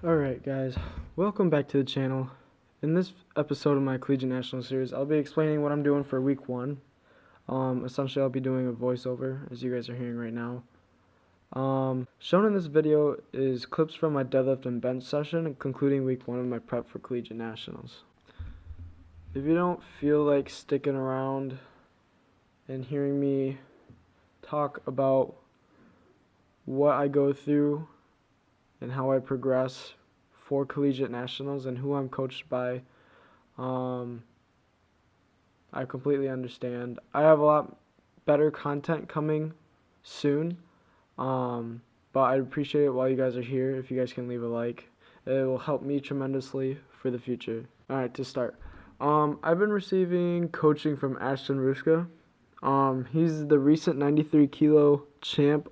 Alright guys, welcome back to the channel. In this episode of my Collegiate National Series, I'll be explaining what I'm doing for week 1. Essentially I'll be doing a voiceover, as you guys are hearing right now. Shown in this video is clips from my deadlift and bench session, concluding week 1 of my prep for Collegiate Nationals. If you don't feel like sticking around and hearing me talk about what I go through and how I progress for Collegiate Nationals and who I'm coached by, I completely understand. I have a lot better content coming soon, but I'd appreciate it while you guys are here if you guys can leave a like. It will help me tremendously for the future. Alright, to start. I've been receiving coaching from Ashton Ruska. He's the recent 93 kilo champ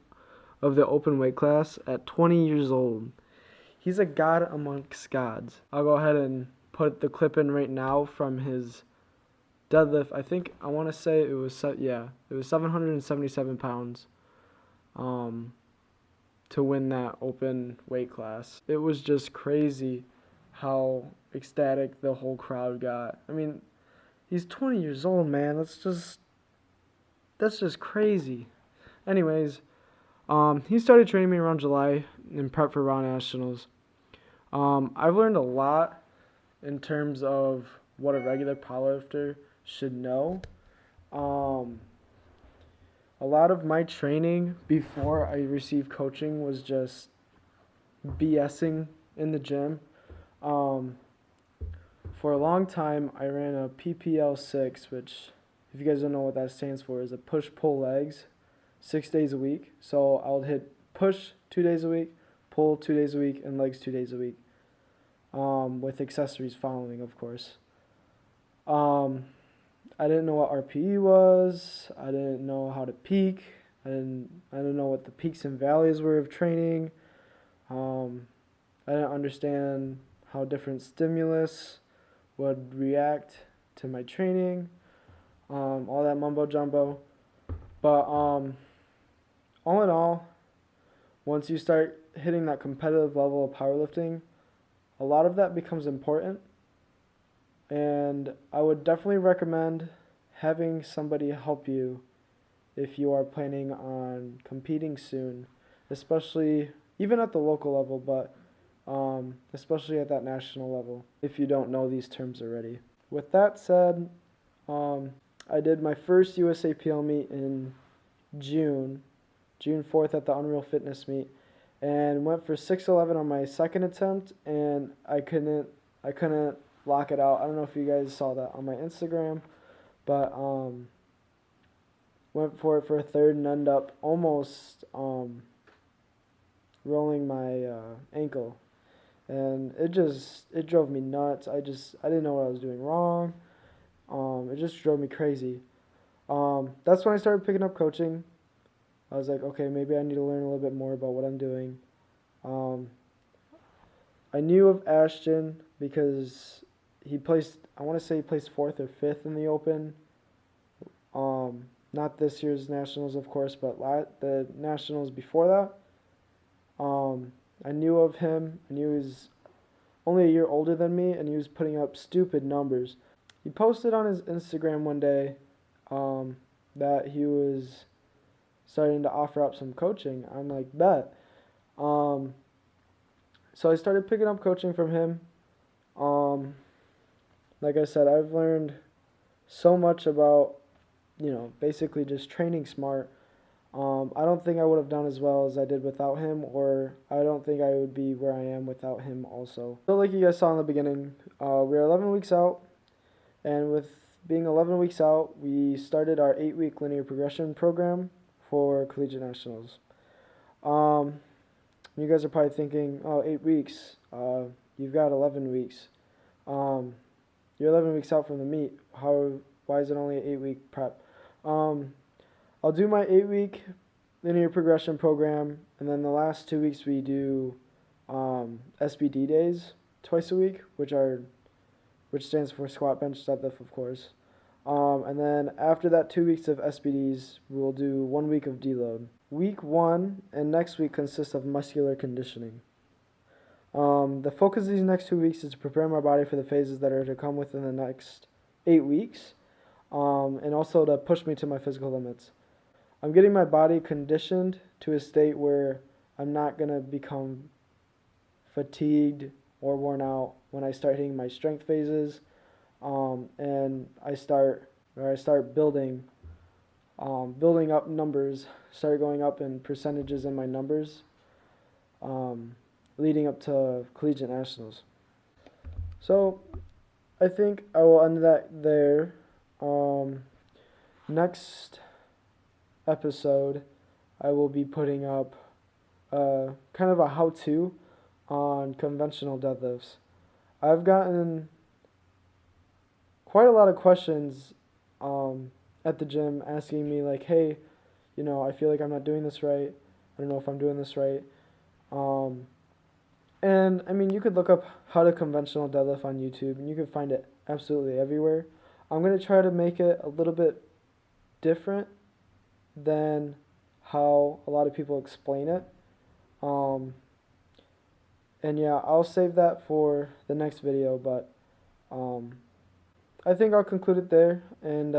of the open weight class at 20 years old. He's a god amongst gods. I'll go ahead and put the clip in right now from his deadlift. I want to say it was 777 pounds to win that open weight class. It was just crazy how ecstatic the whole crowd got. I mean, he's 20 years old, man. That's just crazy. Anyways, he started training me around July in prep for Raw Nationals. I've learned a lot in terms of what a regular powerlifter should know. A lot of my training before I received coaching was just BSing in the gym. For a long time, I ran a PPL6, which, if you guys don't know what that stands for, is a push-pull legs 6 days a week. So I would hit push 2 days a week, pull 2 days a week, and legs 2 days a week, with accessories following, of course. I didn't know what RPE was. I didn't know how to peak. I didn't know what the peaks and valleys were of training. I didn't understand how different stimulus would react to my training. All that mumbo jumbo. But all in all, once you start hitting that competitive level of powerlifting, a lot of that becomes important. And I would definitely recommend having somebody help you if you are planning on competing soon, especially even at the local level, but especially at that national level, if you don't know these terms already. With that said, I did my first USAPL meet in June 4th at the Unreal Fitness meet, and went for 6'11" on my second attempt, and I couldn't lock it out. I don't know if you guys saw that on my Instagram, but went for it for a third and ended up almost rolling my ankle, and it drove me nuts. I didn't know what I was doing wrong. It just drove me crazy. That's when I started picking up coaching. I was like, okay, maybe I need to learn a little bit more about what I'm doing. I knew of Ashton because I want to say he placed 4th or 5th in the Open. Not this year's Nationals, of course, but the Nationals before that. I knew of him. I knew he was only a year older than me, and he was putting up stupid numbers. He posted on his Instagram one day that he was starting to offer up some coaching. I'm like, bet. So I started picking up coaching from him. Like I said, I've learned so much about, basically just training smart. I don't think I would have done as well as I did without him, or I don't think I would be where I am without him also. So like you guys saw in the beginning, we're 11 weeks out, and with being 11 weeks out, we started our 8-week linear progression program for Collegiate Nationals. You guys are probably thinking, oh, 8 weeks, you've got 11 weeks. You're 11 weeks out from the meet. Why is it only an 8-week prep? I'll do my 8-week linear progression program, and then the last 2 weeks we do SBD days twice a week, which stands for squat, bench, deadlift, of course. And then after that 2 weeks of SBDs, we'll do 1 week of deload. Week 1 and next week consists of muscular conditioning. The focus of these next 2 weeks is to prepare my body for the phases that are to come within the next 8 weeks, and also to push me to my physical limits. I'm getting my body conditioned to a state where I'm not going to become fatigued or worn out when I start hitting my strength phases, and I start building up numbers, start going up in percentages in my numbers, leading up to collegiate nationals. So I think I will end that there. Next episode, I will be putting up kind of a how-to on conventional deadlifts. I've gotten quite a lot of questions at the gym asking me like, hey, I feel like I'm not doing this right. I don't know if I'm doing this right. And I mean, you could look up how to conventional deadlift on YouTube, and you can find it absolutely everywhere. I'm going to try to make it a little bit different than how a lot of people explain it. And yeah, I'll save that for the next video, but I think I'll conclude it there. And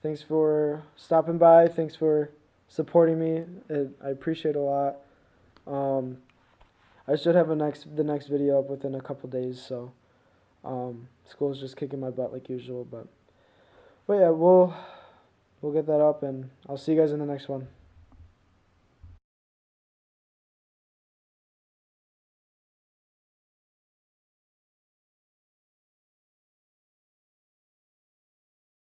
thanks for stopping by. Thanks for supporting me. I appreciate it a lot. I should have the next video up within a couple days, so school's just kicking my butt like usual, but yeah, we'll get that up, and I'll see you guys in the next one.